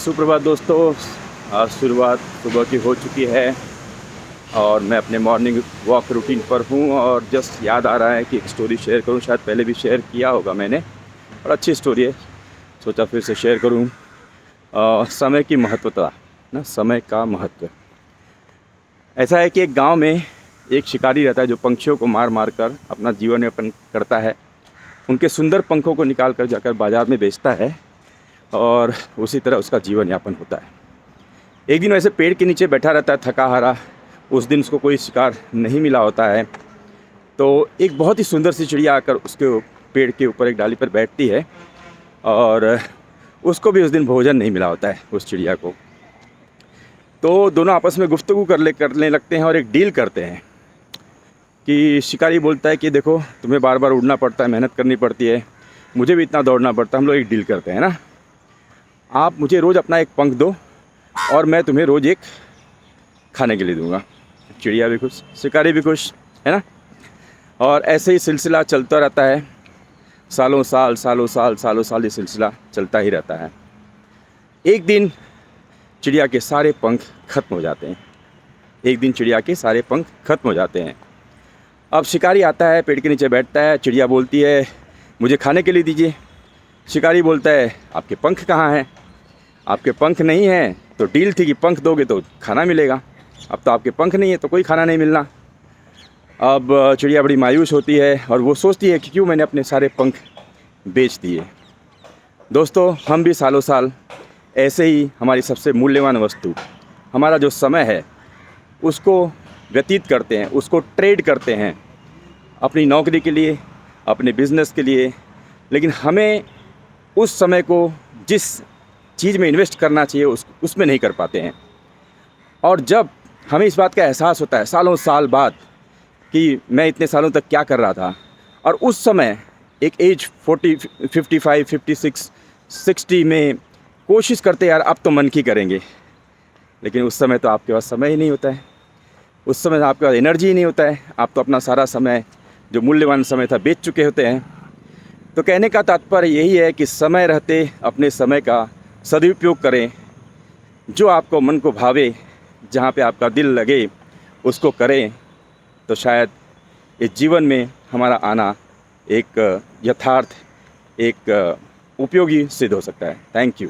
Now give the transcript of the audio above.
सुप्रभात दोस्तों। आज शुरुआत सुबह की हो चुकी है और मैं अपने मॉर्निंग वॉक रूटीन पर हूँ और जस्ट याद आ रहा है कि एक स्टोरी शेयर करूँ। शायद पहले भी शेयर किया होगा मैंने, और अच्छी स्टोरी है, सोचा फिर से शेयर करूँ। समय की महत्वता ना, समय का महत्व ऐसा है कि एक गांव में एक शिकारी रहता है जो पंछियों को मार मार कर अपना जीवन यापन करता है। उनके सुंदर पंखों को निकाल कर जाकर बाज़ार में बेचता है और उसी तरह उसका जीवन यापन होता है। एक दिन वैसे पेड़ के नीचे बैठा रहता है, थका हारा। उस दिन उसको कोई शिकार नहीं मिला होता है, तो एक बहुत ही सुंदर सी चिड़िया आकर उसके पेड़ के ऊपर एक डाली पर बैठती है और उसको भी उस दिन भोजन नहीं मिला होता है उस चिड़िया को। तो दोनों आपस में गुफ्तगू करने लगते हैं और एक डील करते हैं कि शिकारी बोलता है कि देखो, तुम्हें बार बार उड़ना पड़ता है, मेहनत करनी पड़ती है, मुझे भी इतना दौड़ना पड़ता है। हम लोग एक डील करते हैं ना, आप मुझे रोज़ अपना एक पंख दो और मैं तुम्हें रोज़ एक खाने के लिए दूंगा। चिड़िया भी खुश, शिकारी भी खुश, है ना। और ऐसे ही सिलसिला चलता रहता है। सालों साल ये सिलसिला चलता ही रहता है। एक दिन चिड़िया के सारे पंख खत्म हो जाते हैं। अब शिकारी आता है, पेड़ के नीचे बैठता है। चिड़िया बोलती है मुझे खाने के लिए दीजिए। शिकारी बोलता है आपके पंख कहाँ हैं? आपके पंख नहीं हैं तो डील थी कि पंख दोगे तो खाना मिलेगा। अब तो आपके पंख नहीं है तो कोई खाना नहीं मिलना। अब चिड़िया बड़ी मायूस होती है और वो सोचती है कि क्यों मैंने अपने सारे पंख बेच दिए। दोस्तों, हम भी सालों साल ऐसे ही हमारी सबसे मूल्यवान वस्तु, हमारा जो समय है, उसको व्यतीत करते हैं, उसको ट्रेड करते हैं अपनी नौकरी के लिए, अपने बिज़नेस के लिए। लेकिन हमें उस समय को जिस चीज़ में इन्वेस्ट करना चाहिए उसमें नहीं कर पाते हैं। और जब हमें इस बात का एहसास होता है सालों साल बाद कि मैं इतने सालों तक क्या कर रहा था, और उस समय एक एज 40, 55, 56, 60 में कोशिश करते यार अब तो मन की करेंगे, लेकिन उस समय तो आपके पास समय ही नहीं होता है, उस समय आपके पास एनर्जी ही नहीं होता है। आप तो अपना सारा समय, जो मूल्यवान समय था, बेच चुके होते हैं। तो कहने का तात्पर्य यही है कि समय रहते अपने समय का सदुपयोग करें। जो आपको मन को भावे, जहाँ पे आपका दिल लगे, उसको करें, तो शायद इस जीवन में हमारा आना एक यथार्थ, एक उपयोगी सिद्ध हो सकता है। Thank you.